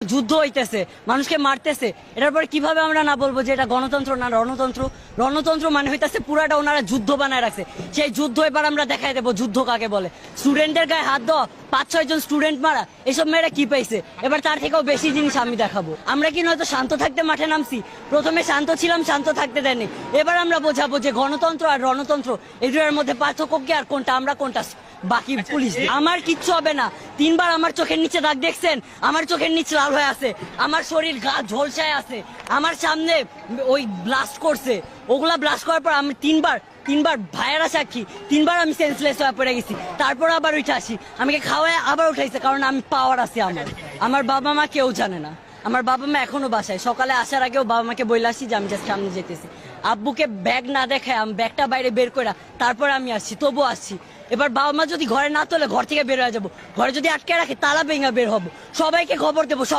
যুদ্ধ হইতেছে, মানুষকে মারতেছে, এটার পরে কিভাবে আমরা না বলবো যে এটা গণতন্ত্র না রণতন্ত্র? রণতন্ত্র মানে হইতেছে পুরাটা ওনারা যুদ্ধ বানায় রাখছে। সেই যুদ্ধ এবার আমরা দেখাই দেবো যুদ্ধ কাকে বলে। স্টুডেন্টের গায়ে হাত দেওয়া, 5-6 জন স্টুডেন্ট মারা, এসব মেয়েরা কি পাইছে? এবার তার থেকেও বেশি জিনিস আমি দেখাবো। আমরা কি নয়তো শান্ত থাকতে মাঠে নামছি? প্রথমে শান্ত ছিলাম, শান্ত থাকতে দেয়নি। এবার আমরা বোঝাবো যে গণতন্ত্র আর রণতন্ত্র এই দুটোর মধ্যে পার্থক্য কি আর কোনটা আমরা কোনটা বাকি পুলিশ। আমার কিচ্ছু হবে না। 3বার আমার চোখের নিচে দাগ দেখছেন, আমার চোখের নিচে লাল হয়ে আছে, আমার শরীর গা ঝলসায় আছে, আমার সামনে ওই ব্লাস্ট করছে, ওগুলা ব্লাস্ট করার পর আমি তিনবার ভাইয়েরা সাক্ষী, 3বার আমি সেন্সলেস হয়ে পড়ে গেছি, তারপর আবার উঠে আসি, আমাকে খাওয়ায় আবার উঠাইছে, কারণ আমি পাওয়ার আছে আমার বাবা মা কেউ জানে না। আমার বাবা মা এখনো বাসায়, সকালে আসার আগেও বাবা মাকে বলে আসি যে আমি জাস্ট সামনে যেতেছি। আব্বুকে ব্যাগ না দেখায় আমি ব্যাগটা বাইরে বের করে তারপর আমি আসছি, তবু আসছি। এবার বাবা মা যদি ঘরে না তোলে ঘর থেকে বের হয়ে যাবো, ঘরে যদি আটকে রাখে তালা ভেঙে বের হবো, সবাইকে খবর দেবো, সবাই